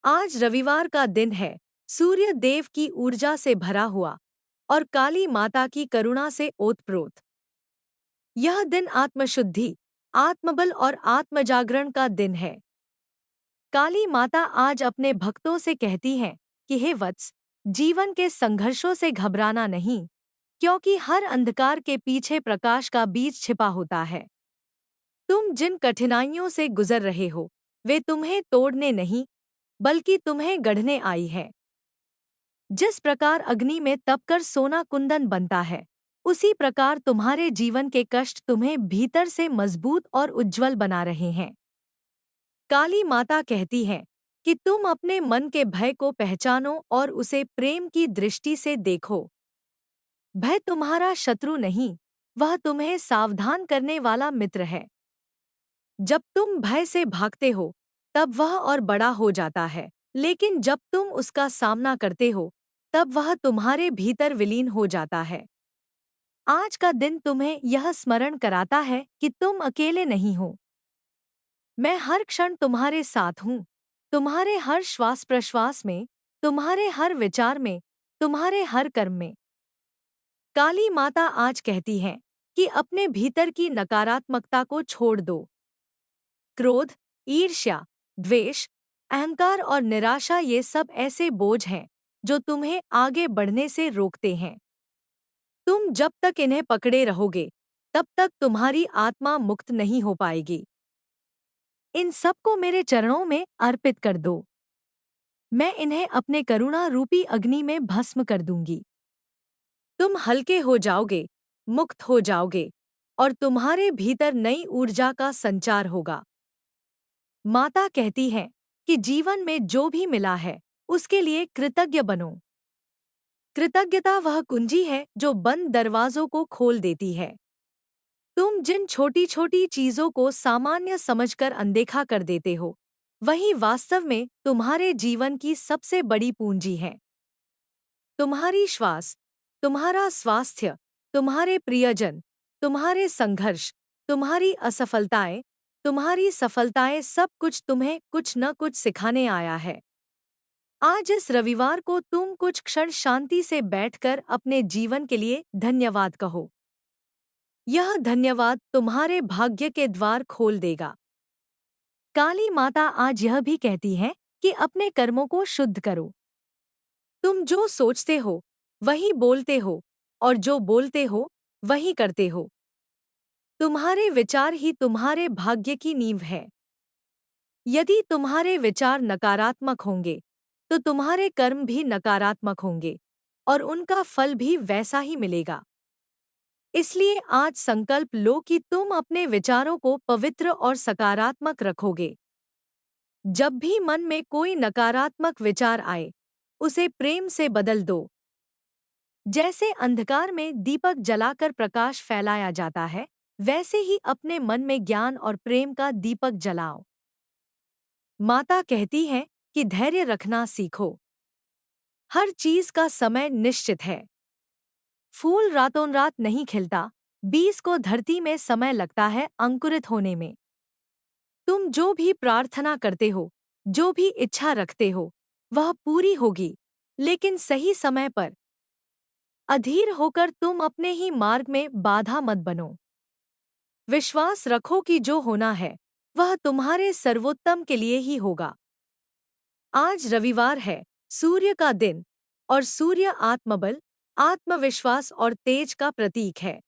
आज रविवार का दिन है, सूर्य देव की ऊर्जा से भरा हुआ और काली माता की करुणा से ओतप्रोत। यह दिन आत्मशुद्धि, आत्मबल और आत्मजागरण का दिन है। काली माता आज अपने भक्तों से कहती हैं कि हे वत्स, जीवन के संघर्षों से घबराना नहीं, क्योंकि हर अंधकार के पीछे प्रकाश का बीज छिपा होता है। तुम जिन कठिनाइयों से गुजर रहे हो, वे तुम्हें तोड़ने नहीं, बल्कि तुम्हें गढ़ने आई है। जिस प्रकार अग्नि में तपकर सोना कुंदन बनता है, उसी प्रकार तुम्हारे जीवन के कष्ट तुम्हें भीतर से मजबूत और उज्जवल बना रहे हैं। काली माता कहती है कि तुम अपने मन के भय को पहचानो और उसे प्रेम की दृष्टि से देखो। भय तुम्हारा शत्रु नहीं, वह तुम्हें सावधान करने वाला मित्र है। जब तुम भय से भागते हो, तब वह और बड़ा हो जाता है, लेकिन जब तुम उसका सामना करते हो, तब वह तुम्हारे भीतर विलीन हो जाता है। आज का दिन तुम्हें यह स्मरण कराता है कि तुम अकेले नहीं हो। मैं हर क्षण तुम्हारे साथ हूँ, तुम्हारे हर श्वास प्रश्वास में, तुम्हारे हर विचार में, तुम्हारे हर कर्म में। काली माता आज कहती है कि अपने भीतर की नकारात्मकता को छोड़ दो। क्रोध, ईर्ष्या, द्वेष, अहंकार और निराशा ये सब ऐसे बोझ हैं जो तुम्हें आगे बढ़ने से रोकते हैं। तुम जब तक इन्हें पकड़े रहोगे, तब तक तुम्हारी आत्मा मुक्त नहीं हो पाएगी। इन सबको मेरे चरणों में अर्पित कर दो। मैं इन्हें अपने करुणा रूपी अग्नि में भस्म कर दूंगी। तुम हल्के हो जाओगे, मुक्त हो जाओगे और तुम्हारे भीतर नई ऊर्जा का संचार होगा। माता कहती है कि जीवन में जो भी मिला है, उसके लिए कृतज्ञ बनो। कृतज्ञता वह कुंजी है जो बंद दरवाजों को खोल देती है। तुम जिन छोटी छोटी चीजों को सामान्य समझकर अनदेखा कर देते हो, वही वास्तव में तुम्हारे जीवन की सबसे बड़ी पूंजी है। तुम्हारी श्वास, तुम्हारा स्वास्थ्य, तुम्हारे प्रियजन, तुम्हारे संघर्ष, तुम्हारी असफलताएं, तुम्हारी सफलताएं, सब कुछ तुम्हें कुछ न कुछ सिखाने आया है। आज इस रविवार को तुम कुछ क्षण शांति से बैठकर अपने जीवन के लिए धन्यवाद कहो। यह धन्यवाद तुम्हारे भाग्य के द्वार खोल देगा। काली माता आज यह भी कहती है कि अपने कर्मों को शुद्ध करो। तुम जो सोचते हो, वही बोलते हो, और जो बोलते हो, वही करते हो। तुम्हारे विचार ही तुम्हारे भाग्य की नींव है। यदि तुम्हारे विचार नकारात्मक होंगे, तो तुम्हारे कर्म भी नकारात्मक होंगे और उनका फल भी वैसा ही मिलेगा। इसलिए आज संकल्प लो कि तुम अपने विचारों को पवित्र और सकारात्मक रखोगे। जब भी मन में कोई नकारात्मक विचार आए, उसे प्रेम से बदल दो। जैसे अंधकार में दीपक जलाकर प्रकाश फैलाया जाता है, वैसे ही अपने मन में ज्ञान और प्रेम का दीपक जलाओ। माता कहती है कि धैर्य रखना सीखो। हर चीज का समय निश्चित है। फूल रातों रात नहीं खिलता, बीज को धरती में समय लगता है अंकुरित होने में। तुम जो भी प्रार्थना करते हो, जो भी इच्छा रखते हो, वह पूरी होगी, लेकिन सही समय पर। अधीर होकर तुम अपने ही मार्ग में बाधा मत बनो। विश्वास रखो कि जो होना है, वह तुम्हारे सर्वोत्तम के लिए ही होगा। आज रविवार है, सूर्य का दिन, और सूर्य आत्मबल, आत्मविश्वास और तेज का प्रतीक है।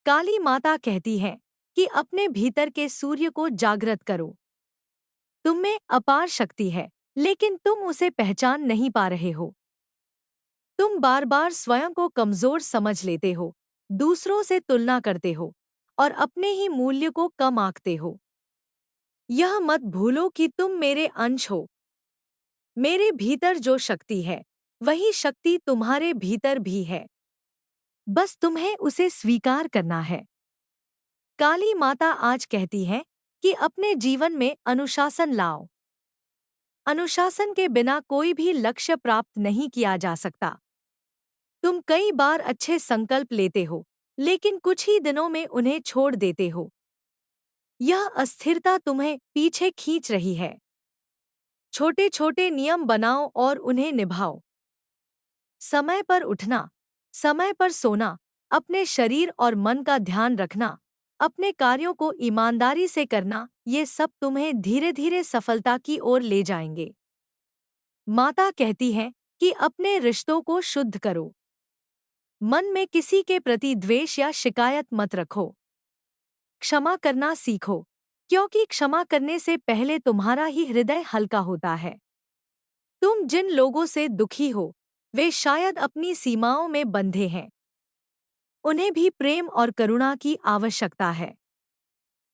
काली माता कहती है कि अपने भीतर के सूर्य को जागृत करो। तुम में अपार शक्ति है, लेकिन तुम उसे पहचान नहीं पा रहे हो। तुम बार बार स्वयं को कमजोर समझ लेते हो, दूसरों से तुलना करते हो और अपने ही मूल्य को कम आंकते हो। यह मत भूलो कि तुम मेरे अंश हो। मेरे भीतर जो शक्ति है, वही शक्ति तुम्हारे भीतर भी है। बस तुम्हें उसे स्वीकार करना है। काली माता आज कहती है कि अपने जीवन में अनुशासन लाओ। अनुशासन के बिना कोई भी लक्ष्य प्राप्त नहीं किया जा सकता। तुम कई बार अच्छे संकल्प लेते हो, लेकिन कुछ ही दिनों में उन्हें छोड़ देते हो। यह अस्थिरता तुम्हें पीछे खींच रही है। छोटे छोटे नियम बनाओ और उन्हें निभाओ। समय पर उठना, समय पर सोना, अपने शरीर और मन का ध्यान रखना, अपने कार्यों को ईमानदारी से करना, ये सब तुम्हें धीरे धीरे सफलता की ओर ले जाएंगे। माता कहती है कि अपने रिश्तों को शुद्ध करो। मन में किसी के प्रति द्वेष या शिकायत मत रखो। क्षमा करना सीखो, क्योंकि क्षमा करने से पहले तुम्हारा ही हृदय हल्का होता है। तुम जिन लोगों से दुखी हो, वे शायद अपनी सीमाओं में बंधे हैं। उन्हें भी प्रेम और करुणा की आवश्यकता है।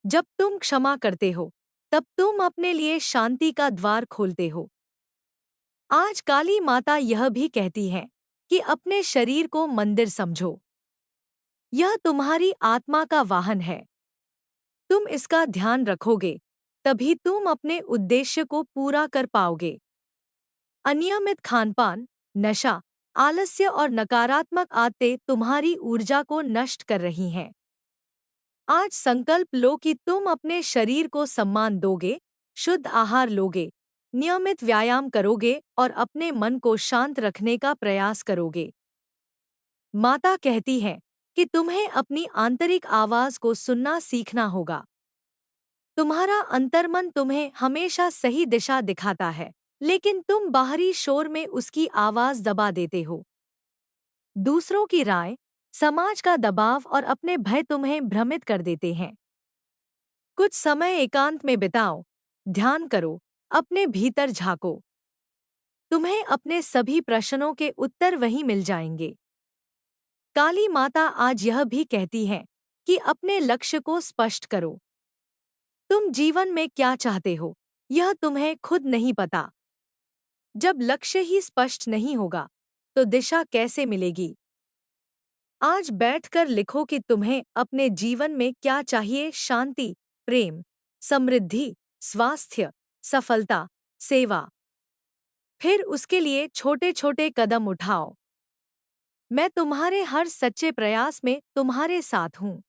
जब तुम क्षमा करते हो, तब तुम अपने लिए शांति का द्वार खोलते हो। आज काली माता यह भी कहती है कि अपने शरीर को मंदिर समझो। यह तुम्हारी आत्मा का वाहन है। तुम इसका ध्यान रखोगे, तभी तुम अपने उद्देश्य को पूरा कर पाओगे। अनियमित खानपान, नशा, आलस्य और नकारात्मक आदतें तुम्हारी ऊर्जा को नष्ट कर रही हैं। आज संकल्प लो कि तुम अपने शरीर को सम्मान दोगे, शुद्ध आहार लोगे, नियमित व्यायाम करोगे और अपने मन को शांत रखने का प्रयास करोगे। माता कहती है कि तुम्हें अपनी आंतरिक आवाज को सुनना सीखना होगा। तुम्हारा अंतर्मन तुम्हें हमेशा सही दिशा दिखाता है, लेकिन तुम बाहरी शोर में उसकी आवाज दबा देते हो। दूसरों की राय, समाज का दबाव और अपने भय तुम्हें भ्रमित कर देते हैं। कुछ समय एकांत में बिताओ, ध्यान करो, अपने भीतर झांको। तुम्हें अपने सभी प्रश्नों के उत्तर वहीं मिल जाएंगे। काली माता आज यह भी कहती है कि अपने लक्ष्य को स्पष्ट करो। तुम जीवन में क्या चाहते हो, यह तुम्हें खुद नहीं पता। जब लक्ष्य ही स्पष्ट नहीं होगा, तो दिशा कैसे मिलेगी? आज बैठकर लिखो कि तुम्हें अपने जीवन में क्या चाहिए। शांति, प्रेम, समृद्धि, स्वास्थ्य, सफलता, सेवा। फिर उसके लिए छोटे छोटे कदम उठाओ। मैं तुम्हारे हर सच्चे प्रयास में तुम्हारे साथ हूँ।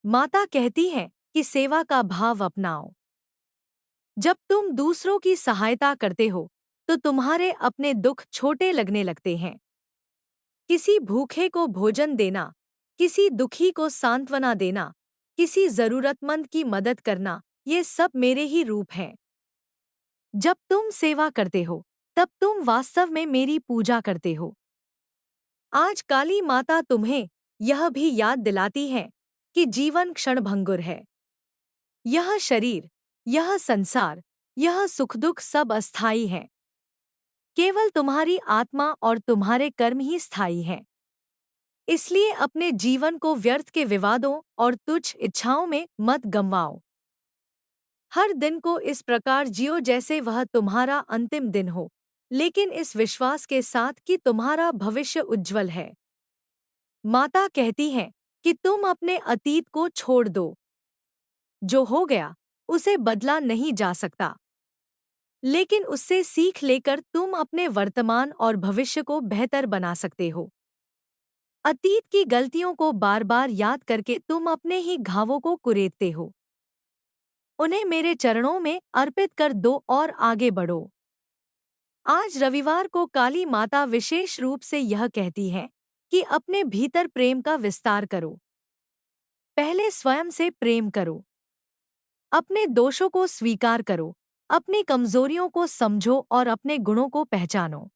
माता कहती है कि सेवा का भाव अपनाओ। जब तुम दूसरों की सहायता करते हो, तो तुम्हारे अपने दुख छोटे लगने लगते हैं। किसी भूखे को भोजन देना, किसी दुखी को सांत्वना देना, किसी जरूरतमंद की मदद करना, ये सब मेरे ही रूप हैं। जब तुम सेवा करते हो, तब तुम वास्तव में मेरी पूजा करते हो। आज काली माता तुम्हें यह भी याद दिलाती है कि जीवन क्षणभंगुर है। यह शरीर, यह संसार, यह सुख दुख सब अस्थायी है। केवल तुम्हारी आत्मा और तुम्हारे कर्म ही स्थायी हैं। इसलिए अपने जीवन को व्यर्थ के विवादों और तुच्छ इच्छाओं में मत गंवाओ। हर दिन को इस प्रकार जियो जैसे वह तुम्हारा अंतिम दिन हो, लेकिन इस विश्वास के साथ कि तुम्हारा भविष्य उज्जवल है। माता कहती है कि तुम अपने अतीत को छोड़ दो। जो हो गया, उसे बदला नहीं जा सकता, लेकिन उससे सीख लेकर तुम अपने वर्तमान और भविष्य को बेहतर बना सकते हो। अतीत की गलतियों को बार बार याद करके तुम अपने ही घावों को कुरेदते हो। उन्हें मेरे चरणों में अर्पित कर दो और आगे बढ़ो। आज रविवार को काली माता विशेष रूप से यह कहती है कि अपने भीतर प्रेम का विस्तार करो। पहले स्वयं से प्रेम करो। अपने दोषों को स्वीकार करो, अपनी कमजोरियों को समझो और अपने गुणों को पहचानो।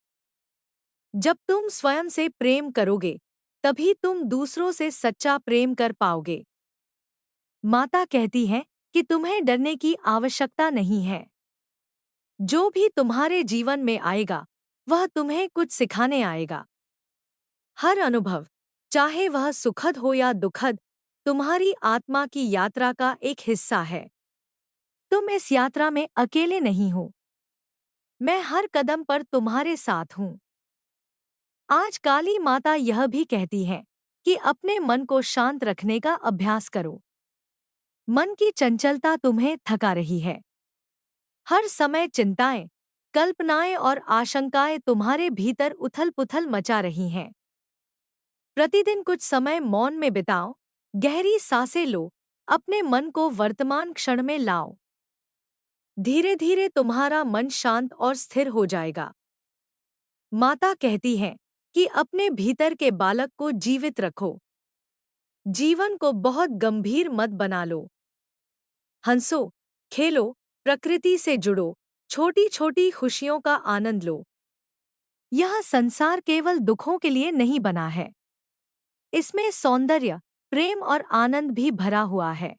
जब तुम स्वयं से प्रेम करोगे, तभी तुम दूसरों से सच्चा प्रेम कर पाओगे। माता कहती है कि तुम्हें डरने की आवश्यकता नहीं है। जो भी तुम्हारे जीवन में आएगा, वह तुम्हें कुछ सिखाने आएगा। हर अनुभव, चाहे वह सुखद हो या दुखद, तुम्हारी आत्मा की यात्रा का एक हिस्सा है। तुम इस यात्रा में अकेले नहीं हो। मैं हर कदम पर तुम्हारे साथ हूँ। आज काली माता यह भी कहती है कि अपने मन को शांत रखने का अभ्यास करो। मन की चंचलता तुम्हें थका रही है। हर समय चिंताएं, कल्पनाएं और आशंकाएं तुम्हारे भीतर उथल-पुथल मचा रही हैं। प्रतिदिन कुछ समय मौन में बिताओ, गहरी सांसें लो, अपने मन को वर्तमान क्षण में लाओ। धीरे धीरे तुम्हारा मन शांत और स्थिर हो जाएगा। माता कहती है कि अपने भीतर के बालक को जीवित रखो। जीवन को बहुत गंभीर मत बना लो। हंसो, खेलो, प्रकृति से जुड़ो, छोटी छोटी खुशियों का आनंद लो। यह संसार केवल दुखों के लिए नहीं बना है। इसमें सौंदर्य, प्रेम और आनंद भी भरा हुआ है।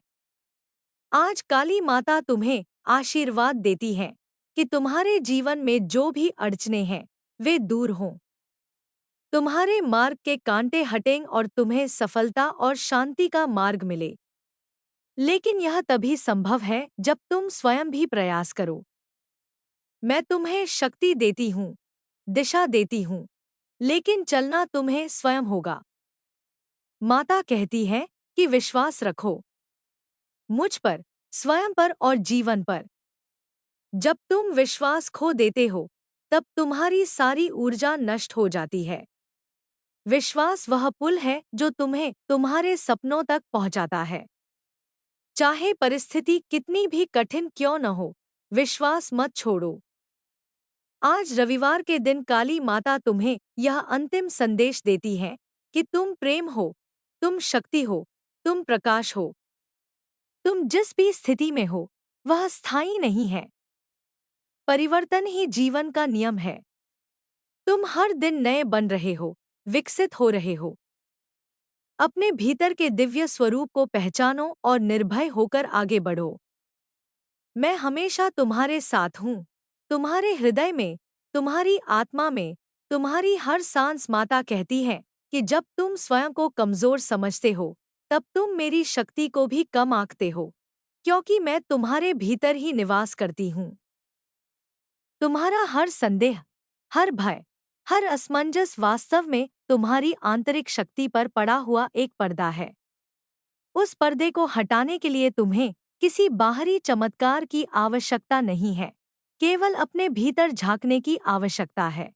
आज काली माता तुम्हें आशीर्वाद देती है कि तुम्हारे जीवन में जो भी अड़चने हैं वे दूर हों। तुम्हारे मार्ग के कांटे हटें और तुम्हें सफलता और शांति का मार्ग मिले। लेकिन यह तभी संभव है जब तुम स्वयं भी प्रयास करो। मैं तुम्हें शक्ति देती हूँ, दिशा देती हूँ, लेकिन चलना तुम्हें स्वयं होगा। माता कहती है कि विश्वास रखो मुझ पर, स्वयं पर और जीवन पर। जब तुम विश्वास खो देते हो, तब तुम्हारी सारी ऊर्जा नष्ट हो जाती है। विश्वास वह पुल है जो तुम्हें तुम्हारे सपनों तक पहुंचाता है। चाहे परिस्थिति कितनी भी कठिन क्यों न हो, विश्वास मत छोड़ो। आज रविवार के दिन काली माता तुम्हें यह अंतिम संदेश देती है कि तुम प्रेम हो, तुम शक्ति हो, तुम प्रकाश हो। तुम जिस भी स्थिति में हो, वह स्थायी नहीं है। परिवर्तन ही जीवन का नियम है। तुम हर दिन नए बन रहे हो, विकसित हो रहे हो। अपने भीतर के दिव्य स्वरूप को पहचानो और निर्भय होकर आगे बढ़ो। मैं हमेशा तुम्हारे साथ हूँ, तुम्हारे हृदय में, तुम्हारी आत्मा में, तुम्हारी हर सांस। माता कहती है कि जब तुम स्वयं को कमजोर समझते हो, तब तुम मेरी शक्ति को भी कम आंकते हो, क्योंकि मैं तुम्हारे भीतर ही निवास करती हूँ। तुम्हारा हर संदेह, हर भय, हर असमंजस वास्तव में तुम्हारी आंतरिक शक्ति पर पड़ा हुआ एक पर्दा है। उस पर्दे को हटाने के लिए तुम्हें किसी बाहरी चमत्कार की आवश्यकता नहीं है, केवल अपने भीतर झांकने की आवश्यकता है।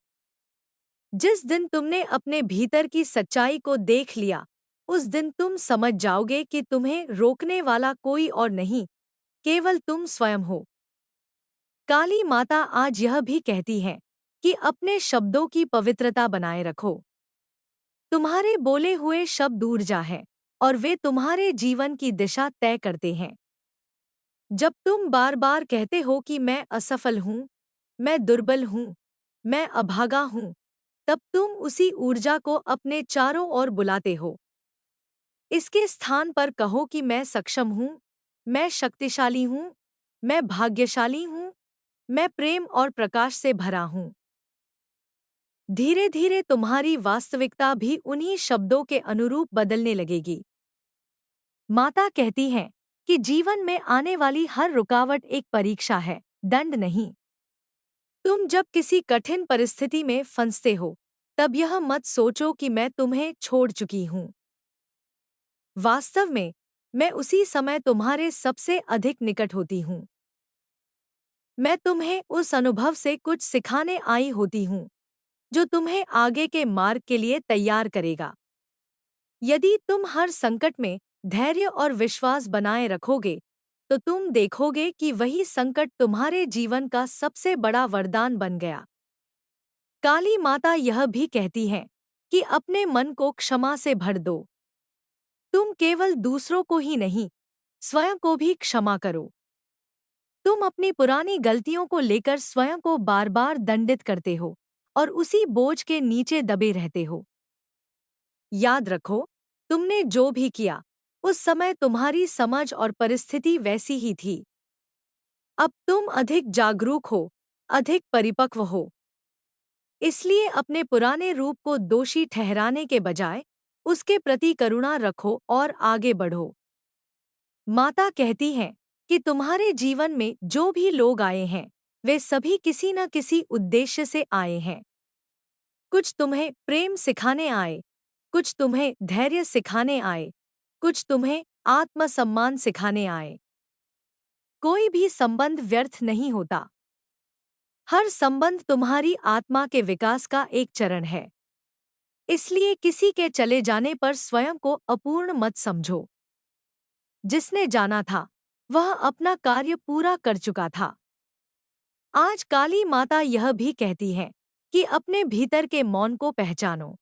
जिस दिन तुमने अपने भीतर की सच्चाई को देख लिया, उस दिन तुम समझ जाओगे कि तुम्हें रोकने वाला कोई और नहीं, केवल तुम स्वयं हो। काली माता आज यह भी कहती है कि अपने शब्दों की पवित्रता बनाए रखो। तुम्हारे बोले हुए शब्द ऊर्जा है और वे तुम्हारे जीवन की दिशा तय करते हैं। जब तुम बार बार कहते हो कि मैं असफल हूँ, मैं दुर्बल हूँ, मैं अभागा हूँ, तब तुम उसी ऊर्जा को अपने चारों ओर बुलाते हो। इसके स्थान पर कहो कि मैं सक्षम हूँ, मैं शक्तिशाली हूँ, मैं भाग्यशाली हूँ, मैं प्रेम और प्रकाश से भरा हूँ। धीरे धीरे तुम्हारी वास्तविकता भी उन्हीं शब्दों के अनुरूप बदलने लगेगी। माता कहती है कि जीवन में आने वाली हर रुकावट एक परीक्षा है, दंड नहीं। तुम जब किसी कठिन परिस्थिति में फंसते हो, तब यह मत सोचो कि मैं तुम्हें छोड़ चुकी हूँ। वास्तव में, मैं उसी समय तुम्हारे सबसे अधिक निकट होती हूँ। मैं तुम्हें उस अनुभव से कुछ सिखाने आई होती हूँ, जो तुम्हें आगे के मार्ग के लिए तैयार करेगा। यदि तुम हर संकट में धैर्य और विश्वास बनाए रखोगे, तो तुम देखोगे कि वही संकट तुम्हारे जीवन का सबसे बड़ा वरदान बन गया। काली माता यह भी कहती है कि अपने मन को क्षमा से भर दो। तुम केवल दूसरों को ही नहीं, स्वयं को भी क्षमा करो। तुम अपनी पुरानी गलतियों को लेकर स्वयं को बार बार दंडित करते हो और उसी बोझ के नीचे दबे रहते हो। याद रखो, तुमने जो भी किया, उस समय तुम्हारी समझ और परिस्थिति वैसी ही थी। अब तुम अधिक जागरूक हो, अधिक परिपक्व हो। इसलिए अपने पुराने रूप को दोषी ठहराने के बजाय उसके प्रति करुणा रखो और आगे बढ़ो। माता कहती है कि तुम्हारे जीवन में जो भी लोग आए हैं, वे सभी किसी न किसी उद्देश्य से आए हैं। कुछ तुम्हें प्रेम सिखाने आए, कुछ तुम्हें धैर्य सिखाने आए, कुछ तुम्हें आत्मसम्मान सिखाने आए। कोई भी संबंध व्यर्थ नहीं होता। हर संबंध तुम्हारी आत्मा के विकास का एक चरण है। इसलिए किसी के चले जाने पर स्वयं को अपूर्ण मत समझो। जिसने जाना था, वह अपना कार्य पूरा कर चुका था। आज काली माता यह भी कहती है कि अपने भीतर के मौन को पहचानो।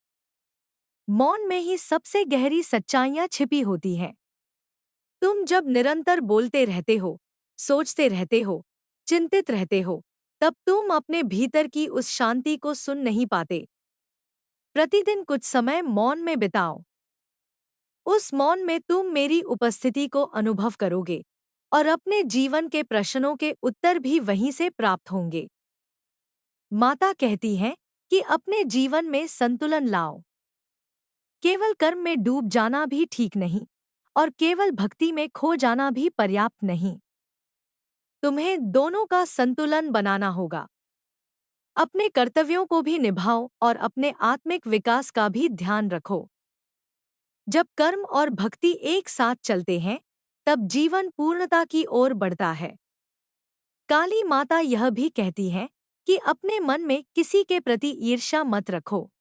मौन में ही सबसे गहरी सच्चाइयां छिपी होती हैं। तुम जब निरंतर बोलते रहते हो, सोचते रहते हो, चिंतित रहते हो, तब तुम अपने भीतर की उस शांति को सुन नहीं पाते। प्रतिदिन कुछ समय मौन में बिताओ। उस मौन में तुम मेरी उपस्थिति को अनुभव करोगे और अपने जीवन के प्रश्नों के उत्तर भी वहीं से प्राप्त होंगे। माता कहती हैं कि अपने जीवन में संतुलन लाओ। केवल कर्म में डूब जाना भी ठीक नहीं और केवल भक्ति में खो जाना भी पर्याप्त नहीं। तुम्हें दोनों का संतुलन बनाना होगा। अपने कर्तव्यों को भी निभाओ और अपने आत्मिक विकास का भी ध्यान रखो। जब कर्म और भक्ति एक साथ चलते हैं, तब जीवन पूर्णता की ओर बढ़ता है। काली माता यह भी कहती हैं कि अपने मन में किसी के प्रति ईर्ष्या मत रखो।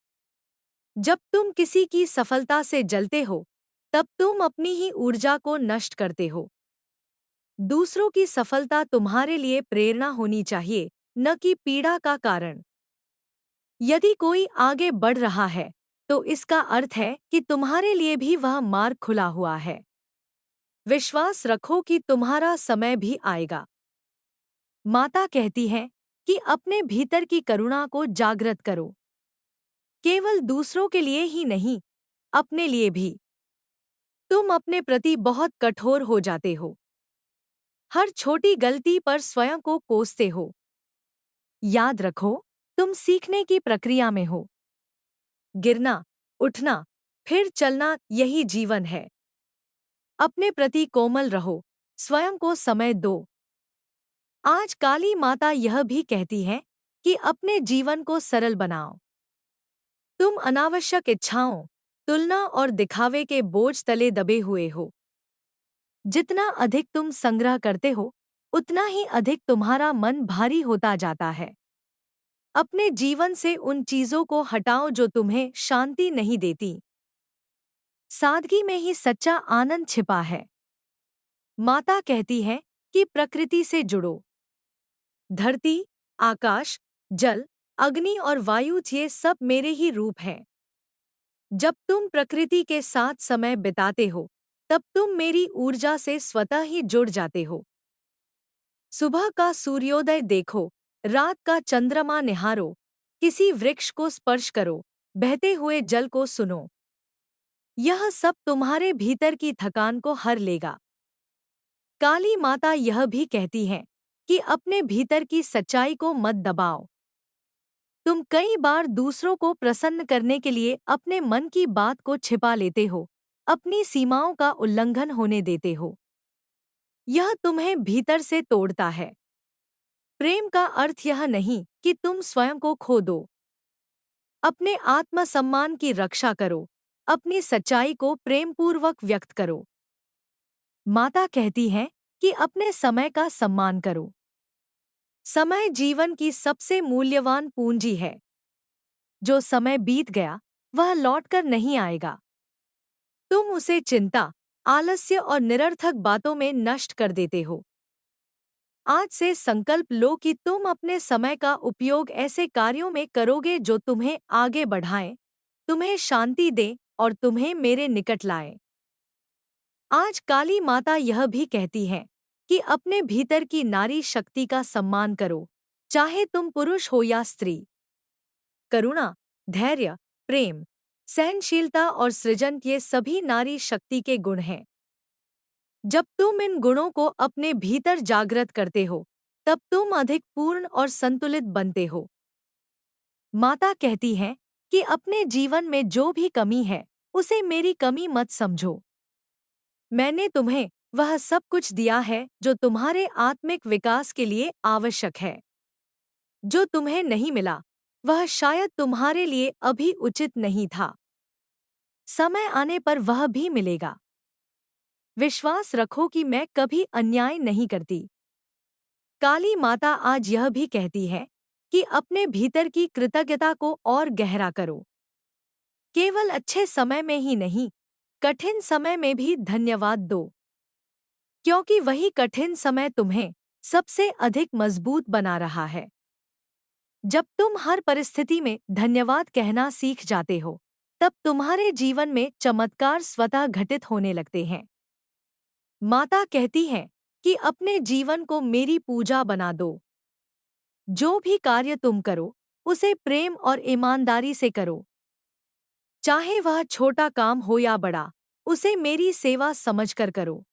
जब तुम किसी की सफलता से जलते हो, तब तुम अपनी ही ऊर्जा को नष्ट करते हो। दूसरों की सफलता तुम्हारे लिए प्रेरणा होनी चाहिए, न कि पीड़ा का कारण। यदि कोई आगे बढ़ रहा है, तो इसका अर्थ है कि तुम्हारे लिए भी वह मार्ग खुला हुआ है। विश्वास रखो कि तुम्हारा समय भी आएगा। माता कहती है कि अपने भीतर की करुणा को जागृत करो। केवल दूसरों के लिए ही नहीं, अपने लिए भी। तुम अपने प्रति बहुत कठोर हो जाते हो। हर छोटी गलती पर स्वयं को कोसते हो। याद रखो, तुम सीखने की प्रक्रिया में हो। गिरना, उठना, फिर चलना, यही जीवन है। अपने प्रति कोमल रहो, स्वयं को समय दो। आज काली माता यह भी कहती है कि अपने जीवन को सरल बनाओ। तुम अनावश्यक इच्छाओं, तुलना और दिखावे के बोझ तले दबे हुए हो। जितना अधिक तुम संग्रह करते हो, उतना ही अधिक तुम्हारा मन भारी होता जाता है। अपने जीवन से उन चीजों को हटाओ जो तुम्हें शांति नहीं देती। सादगी में ही सच्चा आनंद छिपा है। माता कहती है कि प्रकृति से जुड़ो। धरती, आकाश, जल, अग्नि और वायु, ये सब मेरे ही रूप हैं। जब तुम प्रकृति के साथ समय बिताते हो, तब तुम मेरी ऊर्जा से स्वतः ही जुड़ जाते हो। सुबह का सूर्योदय देखो, रात का चंद्रमा निहारो, किसी वृक्ष को स्पर्श करो, बहते हुए जल को सुनो। यह सब तुम्हारे भीतर की थकान को हर लेगा। काली माता यह भी कहती है कि अपने भीतर की सच्चाई को मत दबाओ। तुम कई बार दूसरों को प्रसन्न करने के लिए अपने मन की बात को छिपा लेते हो, अपनी सीमाओं का उल्लंघन होने देते हो। यह तुम्हें भीतर से तोड़ता है। प्रेम का अर्थ यह नहीं कि तुम स्वयं को खो दो। अपने आत्मसम्मान की रक्षा करो, अपनी सच्चाई को प्रेमपूर्वक व्यक्त करो। माता कहती है कि अपने समय का सम्मान करो। समय जीवन की सबसे मूल्यवान पूंजी है। जो समय बीत गया, वह लौटकर नहीं आएगा। तुम उसे चिंता, आलस्य और निरर्थक बातों में नष्ट कर देते हो। आज से संकल्प लो कि तुम अपने समय का उपयोग ऐसे कार्यों में करोगे जो तुम्हें आगे बढ़ाएं, तुम्हें शांति दें और तुम्हें मेरे निकट लाएं। आज काली माता यह भी कहती है कि अपने भीतर की नारी शक्ति का सम्मान करो, चाहे तुम पुरुष हो या स्त्री। करुणा, धैर्य, प्रेम, सहनशीलता और सृजन, ये सभी नारी शक्ति के गुण हैं। जब तुम इन गुणों को अपने भीतर जागृत करते हो, तब तुम अधिक पूर्ण और संतुलित बनते हो। माता कहती है कि अपने जीवन में जो भी कमी है, उसे मेरी कमी मत समझो। मैंने तुम्हें वह सब कुछ दिया है जो तुम्हारे आत्मिक विकास के लिए आवश्यक है। जो तुम्हें नहीं मिला, वह शायद तुम्हारे लिए अभी उचित नहीं था। समय आने पर वह भी मिलेगा। विश्वास रखो कि मैं कभी अन्याय नहीं करती। काली माता आज यह भी कहती है कि अपने भीतर की कृतज्ञता को और गहरा करो। केवल अच्छे समय में ही नहीं, कठिन समय में भी धन्यवाद दो, क्योंकि वही कठिन समय तुम्हें सबसे अधिक मजबूत बना रहा है। जब तुम हर परिस्थिति में धन्यवाद कहना सीख जाते हो, तब तुम्हारे जीवन में चमत्कार स्वतः घटित होने लगते हैं। माता कहती है कि अपने जीवन को मेरी पूजा बना दो। जो भी कार्य तुम करो, उसे प्रेम और ईमानदारी से करो। चाहे वह छोटा काम हो या बड़ा, उसे मेरी सेवा समझकर करो।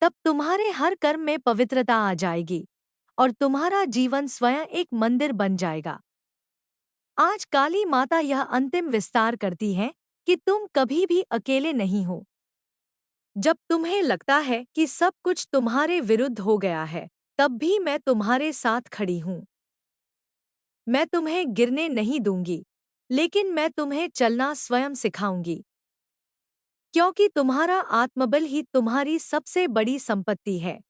तब तुम्हारे हर कर्म में पवित्रता आ जाएगी और तुम्हारा जीवन स्वयं एक मंदिर बन जाएगा। आज काली माता यह अंतिम विस्तार करती है कि तुम कभी भी अकेले नहीं हो। जब तुम्हें लगता है कि सब कुछ तुम्हारे विरुद्ध हो गया है, तब भी मैं तुम्हारे साथ खड़ी हूँ। मैं तुम्हें गिरने नहीं दूंगी, लेकिन मैं तुम्हें चलना स्वयं सिखाऊंगी। क्योंकि तुम्हारा आत्मबल ही तुम्हारी सबसे बड़ी संपत्ति है।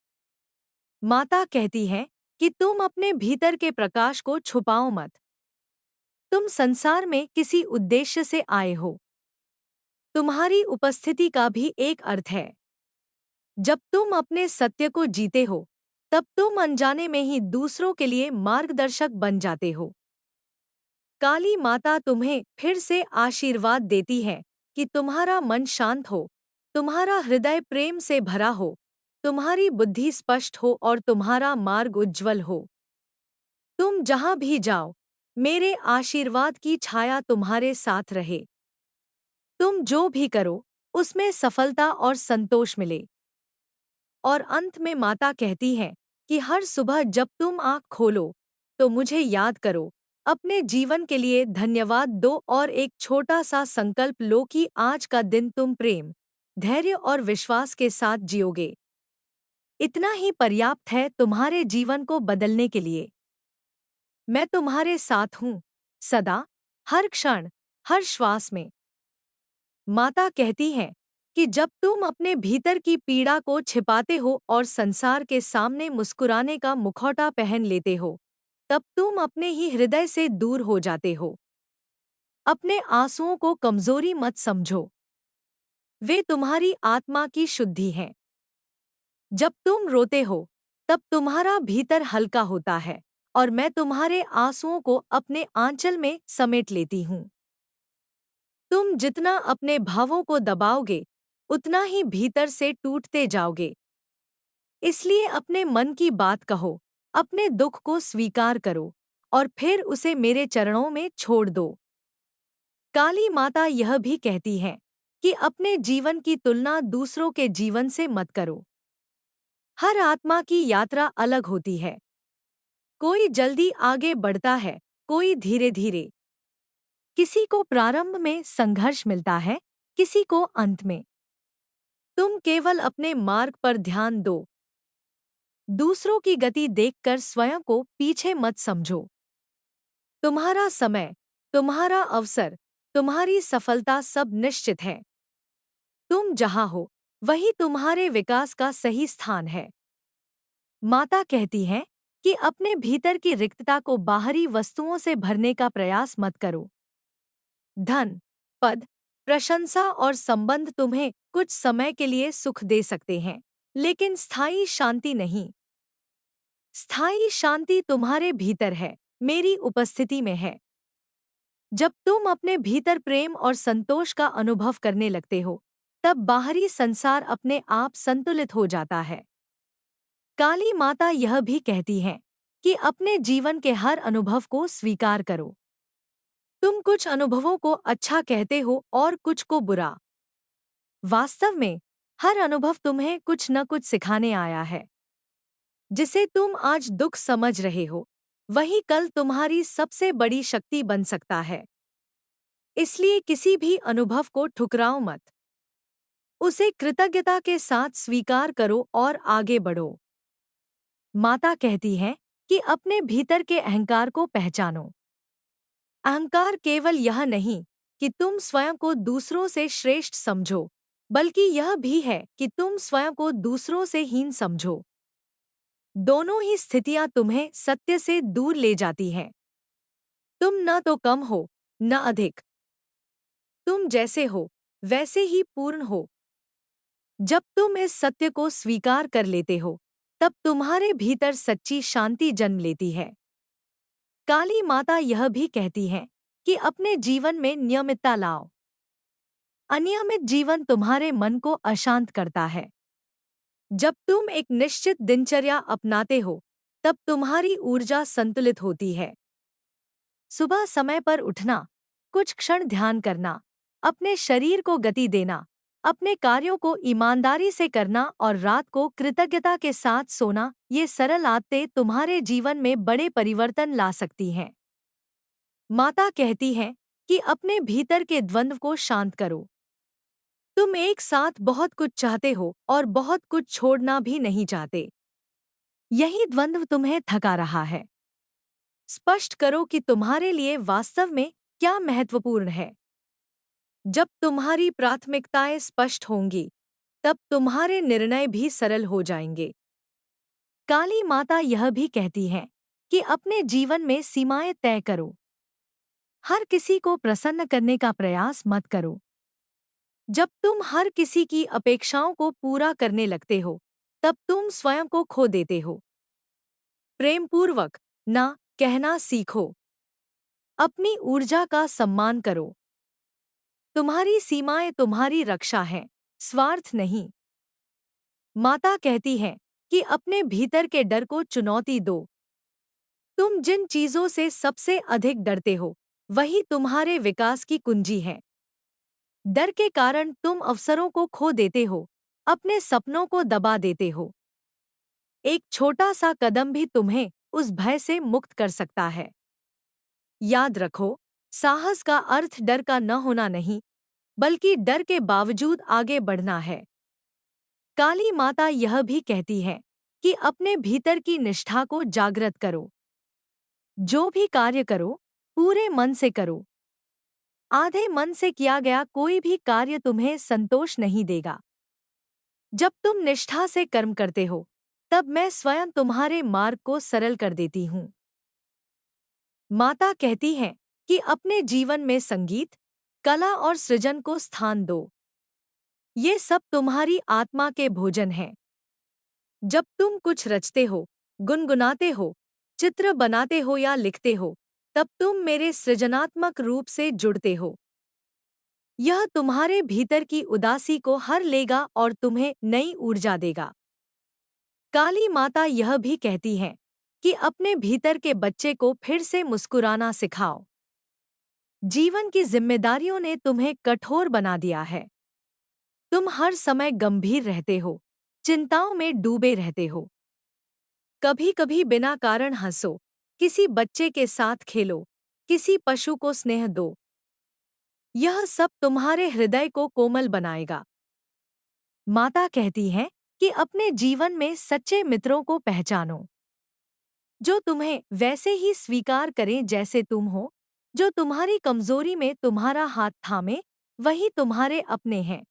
माता कहती है कि तुम अपने भीतर के प्रकाश को छुपाओ मत। तुम संसार में किसी उद्देश्य से आए हो। तुम्हारी उपस्थिति का भी एक अर्थ है। जब तुम अपने सत्य को जीते हो, तब तुम अनजाने में ही दूसरों के लिए मार्गदर्शक बन जाते हो। काली माता तुम्हें फिर से आशीर्वाद देती है कि तुम्हारा मन शांत हो, तुम्हारा हृदय प्रेम से भरा हो, तुम्हारी बुद्धि स्पष्ट हो और तुम्हारा मार्ग उज्ज्वल हो। तुम जहां भी जाओ, मेरे आशीर्वाद की छाया तुम्हारे साथ रहे। तुम जो भी करो, उसमें सफलता और संतोष मिले। और अंत में माता कहती है कि हर सुबह जब तुम आँख खोलो, तो मुझे याद करो, अपने जीवन के लिए धन्यवाद दो और एक छोटा सा संकल्प लो कि आज का दिन तुम प्रेम, धैर्य और विश्वास के साथ जियोगे। इतना ही पर्याप्त है तुम्हारे जीवन को बदलने के लिए। मैं तुम्हारे साथ हूँ, सदा, हर क्षण, हर श्वास में। माता कहती है कि जब तुम अपने भीतर की पीड़ा को छिपाते हो और संसार के सामने मुस्कुराने का मुखौटा पहन लेते हो, तब तुम अपने ही हृदय से दूर हो जाते हो। अपने आंसुओं को कमजोरी मत समझो, वे तुम्हारी आत्मा की शुद्धि हैं। जब तुम रोते हो, तब तुम्हारा भीतर हल्का होता है और मैं तुम्हारे आंसुओं को अपने आंचल में समेट लेती हूँ। तुम जितना अपने भावों को दबाओगे, उतना ही भीतर से टूटते जाओगे। इसलिए अपने मन की बात कहो, अपने दुख को स्वीकार करो और फिर उसे मेरे चरणों में छोड़ दो। काली माता यह भी कहती है कि अपने जीवन की तुलना दूसरों के जीवन से मत करो। हर आत्मा की यात्रा अलग होती है। कोई जल्दी आगे बढ़ता है, कोई धीरे धीरे। किसी को प्रारंभ में संघर्ष मिलता है, किसी को अंत में। तुम केवल अपने मार्ग पर ध्यान दो। दूसरों की गति देखकर स्वयं को पीछे मत समझो। तुम्हारा समय, तुम्हारा अवसर, तुम्हारी सफलता सब निश्चित है। तुम जहां हो, वही तुम्हारे विकास का सही स्थान है। माता कहती है कि अपने भीतर की रिक्तता को बाहरी वस्तुओं से भरने का प्रयास मत करो। धन, पद, प्रशंसा और संबंध तुम्हें कुछ समय के लिए सुख दे सकते हैं, लेकिन स्थायी शांति नहीं। स्थायी शांति तुम्हारे भीतर है, मेरी उपस्थिति में है। जब तुम अपने भीतर प्रेम और संतोष का अनुभव करने लगते हो, तब बाहरी संसार अपने आप संतुलित हो जाता है। काली माता यह भी कहती है कि अपने जीवन के हर अनुभव को स्वीकार करो। तुम कुछ अनुभवों को अच्छा कहते हो और कुछ को बुरा। वास्तव में, हर अनुभव तुम्हें कुछ न कुछ सिखाने आया है। जिसे तुम आज दुख समझ रहे हो, वही कल तुम्हारी सबसे बड़ी शक्ति बन सकता है। इसलिए किसी भी अनुभव को ठुकराओ मत। उसे कृतज्ञता के साथ स्वीकार करो और आगे बढ़ो। माता कहती है कि अपने भीतर के अहंकार को पहचानो। अहंकार केवल यह नहीं कि तुम स्वयं को दूसरों से श्रेष्ठ समझो, बल्कि यह भी है कि तुम स्वयं को दूसरों से हीन समझो। दोनों ही स्थितियां तुम्हें सत्य से दूर ले जाती हैं। तुम न तो कम हो, न अधिक। तुम जैसे हो, वैसे ही पूर्ण हो। जब तुम इस सत्य को स्वीकार कर लेते हो, तब तुम्हारे भीतर सच्ची शांति जन्म लेती है। काली माता यह भी कहती हैं कि अपने जीवन में नियमितता लाओ। अनियमित जीवन तुम्हारे मन को अशांत करता है। जब तुम एक निश्चित दिनचर्या अपनाते हो, तब तुम्हारी ऊर्जा संतुलित होती है। सुबह समय पर उठना, कुछ क्षण ध्यान करना, अपने शरीर को गति देना, अपने कार्यों को ईमानदारी से करना और रात को कृतज्ञता के साथ सोना, ये सरल आदतें तुम्हारे जीवन में बड़े परिवर्तन ला सकती हैं। माता कहती हैं कि अपने भीतर के द्वंद्व को शांत करो। तुम एक साथ बहुत कुछ चाहते हो और बहुत कुछ छोड़ना भी नहीं चाहते। यही द्वंद्व तुम्हें थका रहा है। स्पष्ट करो कि तुम्हारे लिए वास्तव में क्या महत्वपूर्ण है। जब तुम्हारी प्राथमिकताएं स्पष्ट होंगी, तब तुम्हारे निर्णय भी सरल हो जाएंगे। काली माता यह भी कहती हैं कि अपने जीवन में सीमाएं तय करो। हर किसी को प्रसन्न करने का प्रयास मत करो। जब तुम हर किसी की अपेक्षाओं को पूरा करने लगते हो, तब तुम स्वयं को खो देते हो। प्रेमपूर्वक ना कहना सीखो। अपनी ऊर्जा का सम्मान करो। तुम्हारी सीमाएं तुम्हारी रक्षा हैं, स्वार्थ नहीं। माता कहती है कि अपने भीतर के डर को चुनौती दो। तुम जिन चीजों से सबसे अधिक डरते हो, वही तुम्हारे विकास की कुंजी है। डर के कारण तुम अवसरों को खो देते हो, अपने सपनों को दबा देते हो। एक छोटा सा कदम भी तुम्हें उस भय से मुक्त कर सकता है। याद रखो, साहस का अर्थ डर का न होना नहीं, बल्कि डर के बावजूद आगे बढ़ना है। काली माता यह भी कहती है कि अपने भीतर की निष्ठा को जागृत करो। जो भी कार्य करो, पूरे मन से करो। आधे मन से किया गया कोई भी कार्य तुम्हें संतोष नहीं देगा। जब तुम निष्ठा से कर्म करते हो, तब मैं स्वयं तुम्हारे मार्ग को सरल कर देती हूँ। माता कहती है कि अपने जीवन में संगीत, कला और सृजन को स्थान दो। ये सब तुम्हारी आत्मा के भोजन हैं। जब तुम कुछ रचते हो, गुनगुनाते हो, चित्र बनाते हो या लिखते हो, तब तुम मेरे सृजनात्मक रूप से जुड़ते हो। यह तुम्हारे भीतर की उदासी को हर लेगा और तुम्हें नई ऊर्जा देगा। काली माता यह भी कहती हैं कि अपने भीतर के बच्चे को फिर से मुस्कुराना सिखाओ। जीवन की जिम्मेदारियों ने तुम्हें कठोर बना दिया है। तुम हर समय गंभीर रहते हो, चिंताओं में डूबे रहते हो। कभी कभी बिना कारण हंसो, किसी बच्चे के साथ खेलो, किसी पशु को स्नेह दो। यह सब तुम्हारे हृदय को कोमल बनाएगा। माता कहती हैं कि अपने जीवन में सच्चे मित्रों को पहचानो, जो तुम्हें वैसे ही स्वीकार करें जैसे तुम हो। जो तुम्हारी कमजोरी में तुम्हारा हाथ थामे, वही तुम्हारे अपने हैं।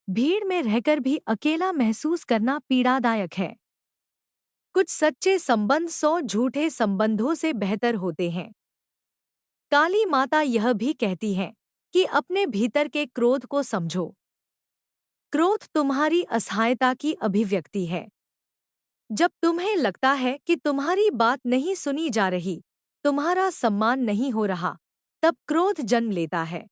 भीड़ में रहकर भी अकेला महसूस करना पीड़ादायक है। कुछ सच्चे संबंध 100 झूठे संबंधों से बेहतर होते हैं। काली माता यह भी कहती हैं कि अपने भीतर के क्रोध को समझो। क्रोध तुम्हारी असहायता की अभिव्यक्ति है। जब तुम्हें लगता है कि तुम्हारी बात नहीं सुनी जा रही, तुम्हारा सम्मान नहीं हो रहा, तब क्रोध जन्म लेता है।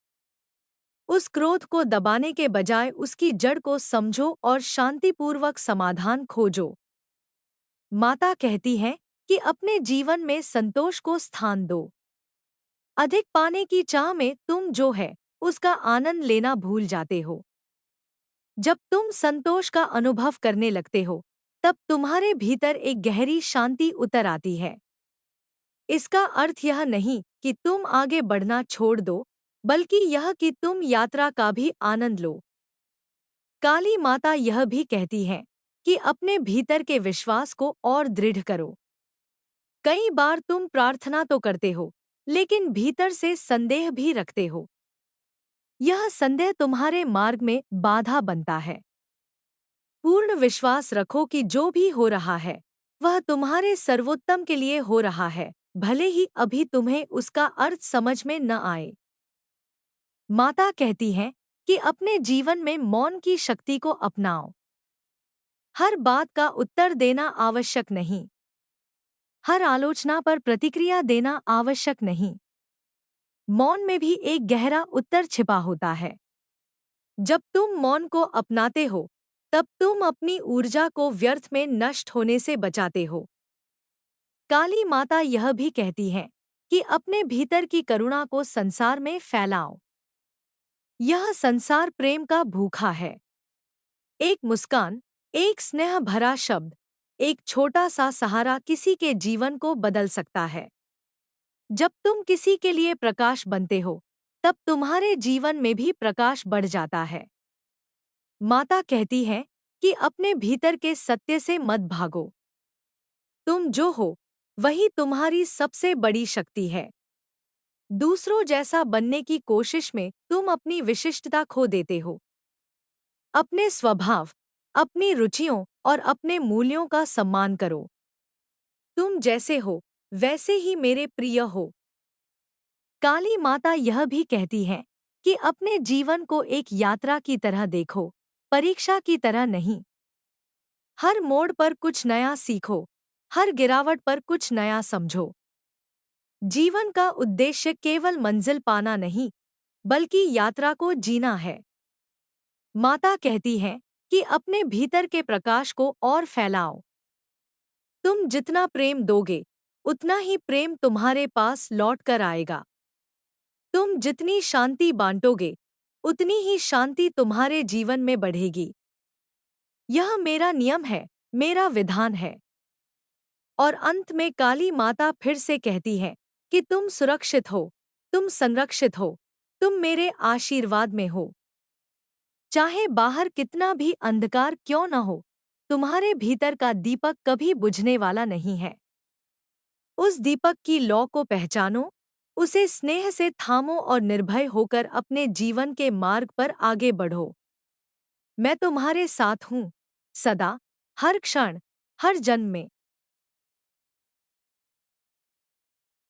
उस क्रोध को दबाने के बजाय उसकी जड़ को समझो और शांतिपूर्वक समाधान खोजो। माता कहती हैं कि अपने जीवन में संतोष को स्थान दो। अधिक पाने की चाह में तुम जो है उसका आनंद लेना भूल जाते हो। जब तुम संतोष का अनुभव करने लगते हो, तब तुम्हारे भीतर एक गहरी शांति उतर आती है। इसका अर्थ यह नहीं कि तुम आगे बढ़ना छोड़ दो, बल्कि यह कि तुम यात्रा का भी आनंद लो। काली माता यह भी कहती हैं कि अपने भीतर के विश्वास को और दृढ़ करो। कई बार तुम प्रार्थना तो करते हो, लेकिन भीतर से संदेह भी रखते हो। यह संदेह तुम्हारे मार्ग में बाधा बनता है। पूर्ण विश्वास रखो कि जो भी हो रहा है, वह तुम्हारे सर्वोत्तम के लिए हो रहा है, भले ही अभी तुम्हें उसका अर्थ समझ में न आए। माता कहती हैं कि अपने जीवन में मौन की शक्ति को अपनाओ। हर बात का उत्तर देना आवश्यक नहीं। हर आलोचना पर प्रतिक्रिया देना आवश्यक नहीं। मौन में भी एक गहरा उत्तर छिपा होता है। जब तुम मौन को अपनाते हो, तब तुम अपनी ऊर्जा को व्यर्थ में नष्ट होने से बचाते हो। काली माता यह भी कहती हैं कि अपने भीतर की करुणा को संसार में फैलाओ। यह संसार प्रेम का भूखा है। एक मुस्कान, एक स्नेह भरा शब्द, एक छोटा सा सहारा किसी के जीवन को बदल सकता है। जब तुम किसी के लिए प्रकाश बनते हो, तब तुम्हारे जीवन में भी प्रकाश बढ़ जाता है। माता कहती है कि अपने भीतर के सत्य से मत भागो। तुम जो हो, वही तुम्हारी सबसे बड़ी शक्ति है। दूसरों जैसा बनने की कोशिश में तुम अपनी विशिष्टता खो देते हो। अपने स्वभाव, अपनी रुचियों और अपने मूल्यों का सम्मान करो। तुम जैसे हो, वैसे ही मेरे प्रिय हो। काली माता यह भी कहती है कि अपने जीवन को एक यात्रा की तरह देखो, परीक्षा की तरह नहीं। हर मोड़ पर कुछ नया सीखो, हर गिरावट पर कुछ नया समझो। जीवन का उद्देश्य केवल मंजिल पाना नहीं, बल्कि यात्रा को जीना है। माता कहती है कि अपने भीतर के प्रकाश को और फैलाओ। तुम जितना प्रेम दोगे, उतना ही प्रेम तुम्हारे पास लौट कर आएगा। तुम जितनी शांति बांटोगे, उतनी ही शांति तुम्हारे जीवन में बढ़ेगी। यह मेरा नियम है, मेरा विधान है। और अंत में काली माता फिर से कहती है कि तुम सुरक्षित हो, तुम संरक्षित हो, तुम मेरे आशीर्वाद में हो। चाहे बाहर कितना भी अंधकार क्यों न हो, तुम्हारे भीतर का दीपक कभी बुझने वाला नहीं है। उस दीपक की लौ को पहचानो, उसे स्नेह से थामो और निर्भय होकर अपने जीवन के मार्ग पर आगे बढ़ो। मैं तुम्हारे साथ हूँ, सदा, हर क्षण, हर जन्म में।